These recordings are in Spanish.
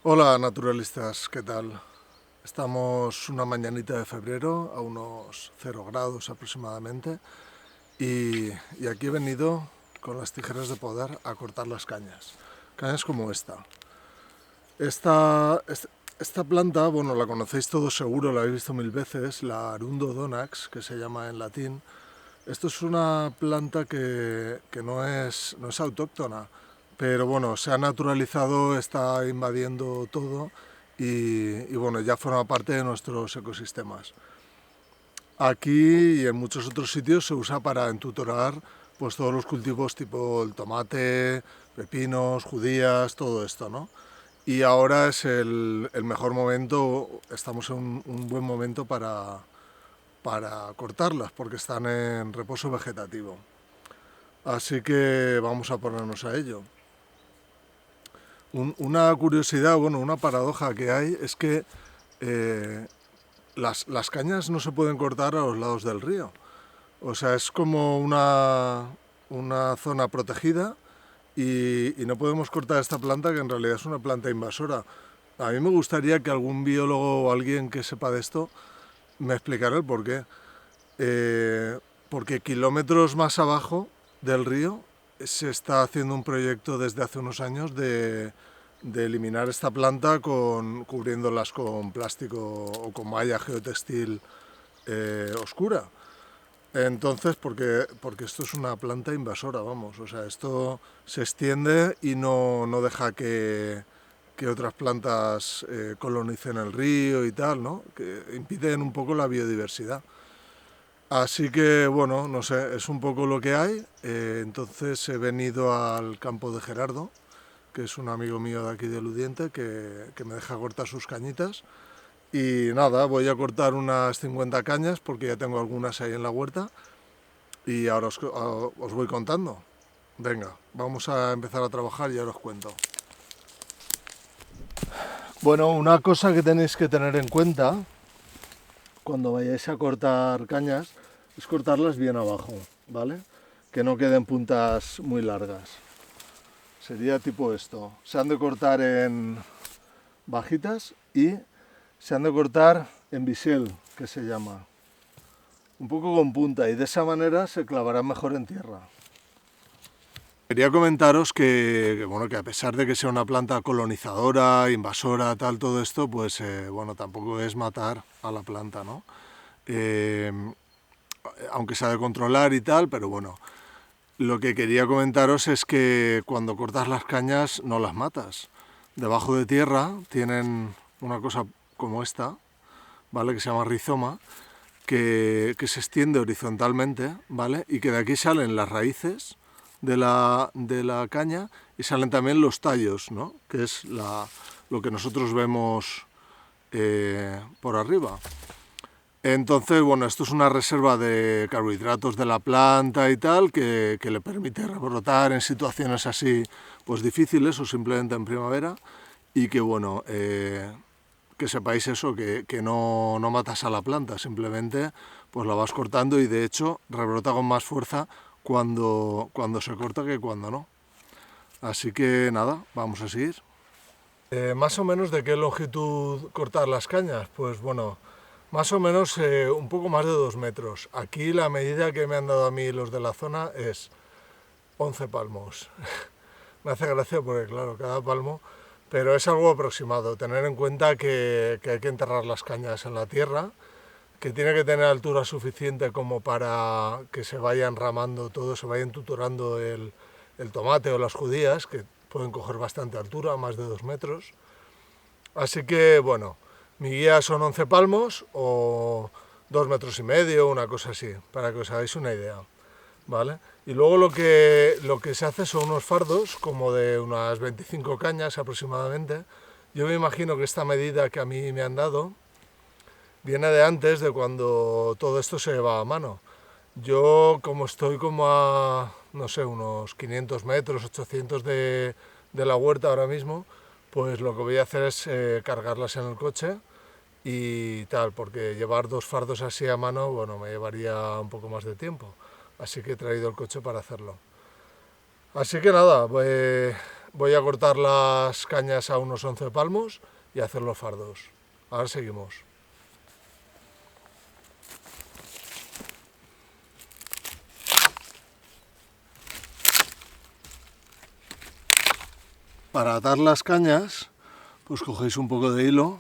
Hola naturalistas, ¿qué tal? Estamos una mañanita de febrero a unos 0 grados aproximadamente y aquí he venido con las tijeras de podar a cortar las cañas. Cañas como esta. Esta planta, bueno, la conocéis todos seguro, la habéis visto mil veces, la Arundo donax, que se llama en latín. Esto es una planta que no es autóctona, pero bueno, se ha naturalizado, está invadiendo todo y bueno, ya forma parte de nuestros ecosistemas. Aquí y en muchos otros sitios se usa para entutorar pues todos los cultivos tipo el tomate, pepinos, judías, todo esto, ¿no? Y ahora es el mejor momento, estamos en un buen momento para cortarlas porque están en reposo vegetativo. Así que vamos a ponernos a ello. Una curiosidad, bueno, una paradoja que hay es que las cañas no se pueden cortar a los lados del río. O sea, es como una zona protegida y no podemos cortar esta planta que en realidad es una planta invasora. A mí me gustaría que algún biólogo o alguien que sepa de esto me explicara el porqué. Porque kilómetros más abajo del río se está haciendo un proyecto desde hace unos años de eliminar esta planta cubriéndolas con plástico o con malla geotextil oscura. Entonces, porque esto es una planta invasora, vamos, o sea, esto se extiende y no deja que otras plantas colonicen el río y tal, ¿no? Que impiden un poco la biodiversidad. Así que, bueno, no sé, es un poco lo que hay. Entonces he venido al campo de Gerardo, que es un amigo mío de aquí de Ludiente, que me deja cortar sus cañitas. Y nada, voy a cortar unas 50 cañas porque ya tengo algunas ahí en la huerta y ahora os voy contando. Venga, vamos a empezar a trabajar y ahora os cuento. Bueno, una cosa que tenéis que tener en cuenta cuando vayáis a cortar cañas es cortarlas bien abajo, ¿vale? Que no queden puntas muy largas. Sería tipo esto. Se han de cortar en bajitas y se han de cortar en bisel, que se llama. Un poco con punta y de esa manera se clavarán mejor en tierra. Quería comentaros bueno, que a pesar de que sea una planta colonizadora, invasora, tal, todo esto, pues bueno, tampoco es matar a la planta, ¿no? Eh, Aunque se ha de controlar y tal, pero bueno, lo que quería comentaros es que cuando cortas las cañas no las matas. Debajo de tierra tienen una cosa como esta, ¿vale? Que se llama rizoma, que se extiende horizontalmente, ¿vale? Y que de aquí salen las raíces de la caña y salen también los tallos, ¿no? Que es lo que nosotros vemos por arriba. Entonces, bueno, esto es una reserva de carbohidratos de la planta y tal, que le permite rebrotar en situaciones así, pues difíciles o simplemente en primavera, y que, bueno, que sepáis eso, que no matas a la planta, simplemente pues la vas cortando y de hecho rebrota con más fuerza cuando se corta que cuando no. Así que nada, vamos a seguir. Más o menos de qué longitud cortar las cañas, pues bueno, más o menos un poco más de 2 metros. Aquí la medida que me han dado a mí los de la zona es 11 palmos. Me hace gracia porque claro, cada palmo, pero es algo aproximado. Tener en cuenta que hay que enterrar las cañas en la tierra, que tiene que tener altura suficiente como para que se vaya enramando todo, se vaya entutorando el tomate o las judías, que pueden coger bastante altura, más de 2 metros. Así que, bueno, mi guía son 11 palmos o 2 metros y medio, una cosa así, para que os hagáis una idea, ¿vale? Y luego lo que se hace son unos fardos, como de unas 25 cañas aproximadamente. Yo me imagino que esta medida que a mí me han dado viene de antes, de cuando todo esto se llevaba a mano. Yo, como estoy como a, no sé, unos 500 metros, 800 de la huerta ahora mismo, pues lo que voy a hacer es cargarlas en el coche y tal, porque llevar 2 fardos así a mano, bueno, me llevaría un poco más de tiempo. Así que he traído el coche para hacerlo. Así que nada, pues voy a cortar las cañas a unos 11 palmos y hacer los fardos. Ahora seguimos. Para atar las cañas, pues cogéis un poco de hilo,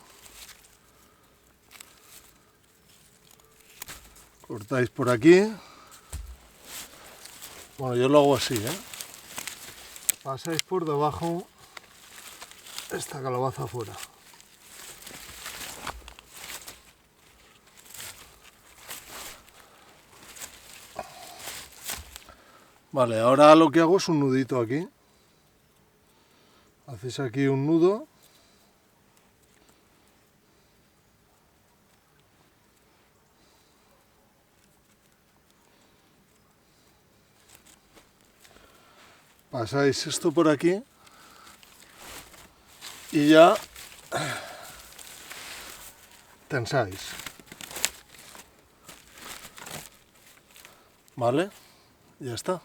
cortáis por aquí. Bueno, yo lo hago así, ¿eh? Pasáis por debajo esta calabaza afuera. Vale, ahora lo que hago es un nudito aquí. Hacéis aquí un nudo. Pasáis esto por aquí. Y ya tensáis. ¿Vale? Ya está.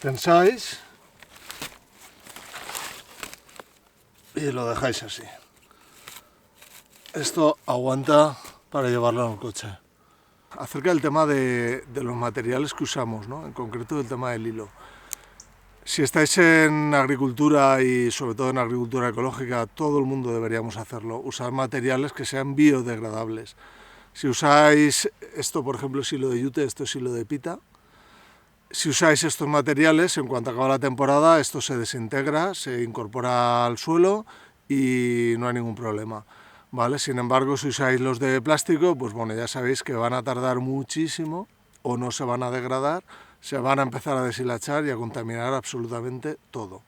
Tensáis y lo dejáis así. Esto aguanta para llevarlo en el coche. Acerca del tema de los materiales que usamos, ¿no? En concreto del tema del hilo. Si estáis en agricultura y sobre todo en agricultura ecológica, todo el mundo deberíamos hacerlo. Usar materiales que sean biodegradables. Si usáis esto, por ejemplo, es hilo de yute, esto es hilo de pita. Si usáis estos materiales, en cuanto acaba la temporada, esto se desintegra, se incorpora al suelo y no hay ningún problema, ¿vale? Sin embargo, si usáis los de plástico, pues bueno, ya sabéis que van a tardar muchísimo o no se van a degradar, se van a empezar a deshilachar y a contaminar absolutamente todo,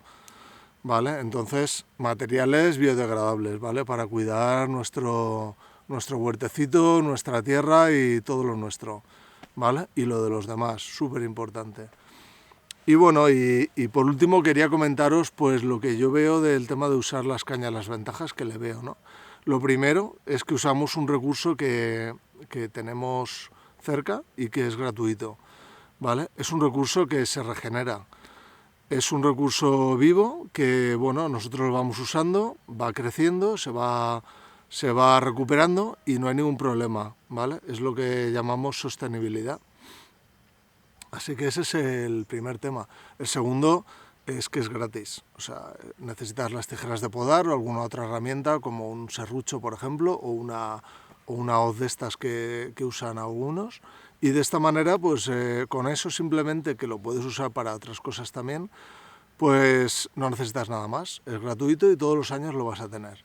¿vale? Entonces, materiales biodegradables, ¿vale? Para cuidar nuestro huertecito, nuestra tierra y todo lo nuestro, ¿vale? Y lo de los demás, súper importante. Y bueno, y por último quería comentaros pues lo que yo veo del tema de usar las cañas, las ventajas que le veo, ¿no? Lo primero es que usamos un recurso que tenemos cerca y que es gratuito, ¿vale? Es un recurso que se regenera. Es un recurso vivo que, bueno, nosotros lo vamos usando, va creciendo, se va recuperando y no hay ningún problema, ¿vale? Es lo que llamamos sostenibilidad. Así que ese es el primer tema. El segundo es que es gratis. O sea, necesitas las tijeras de podar o alguna otra herramienta como un serrucho, por ejemplo, o una hoz de estas que usan algunos. Y de esta manera, pues con eso simplemente, que lo puedes usar para otras cosas también, pues no necesitas nada más. Es gratuito y todos los años lo vas a tener,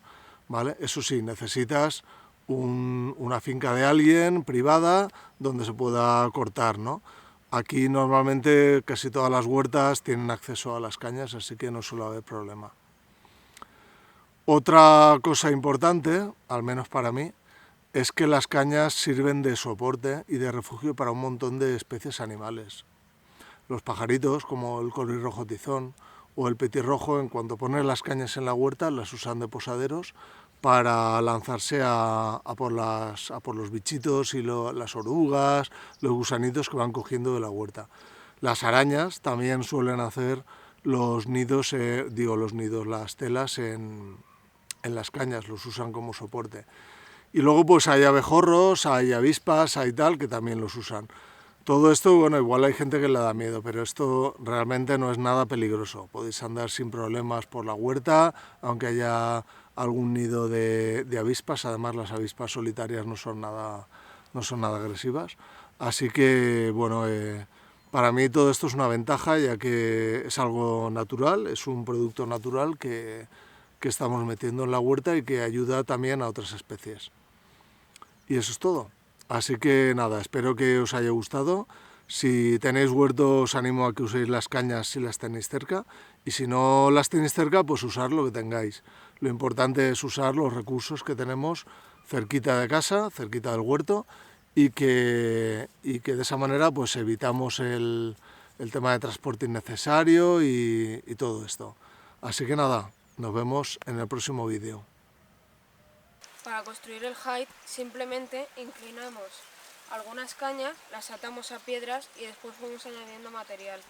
¿vale? Eso sí, necesitas una finca de alguien privada donde se pueda cortar, ¿no? Aquí normalmente casi todas las huertas tienen acceso a las cañas, así que no suele haber problema. Otra cosa importante, al menos para mí, es que las cañas sirven de soporte y de refugio para un montón de especies animales. Los pajaritos, como el colibrí tizón o el petirrojo, en cuanto ponen las cañas en la huerta, las usan de posaderos para lanzarse a por los bichitos y las orugas, los gusanitos que van cogiendo de la huerta. Las arañas también suelen hacer los nidos, las telas en las cañas, los usan como soporte. Y luego pues hay abejorros, hay avispas, hay tal, que también los usan. Todo esto, bueno, igual hay gente que le da miedo, pero esto realmente no es nada peligroso. Podéis andar sin problemas por la huerta, aunque haya algún nido de avispas. Además, las avispas solitarias no son nada agresivas. Así que, bueno, para mí todo esto es una ventaja, ya que es algo natural, es un producto natural que estamos metiendo en la huerta y que ayuda también a otras especies. Y eso es todo. Así que nada, espero que os haya gustado. Si tenéis huerto, os animo a que uséis las cañas si las tenéis cerca. Y si no las tenéis cerca, pues usar lo que tengáis. Lo importante es usar los recursos que tenemos cerquita de casa, cerquita del huerto, y que de esa manera pues evitamos el tema de transporte innecesario y todo esto. Así que nada, nos vemos en el próximo vídeo. Para construir el height simplemente inclinamos algunas cañas, las atamos a piedras y después vamos añadiendo material.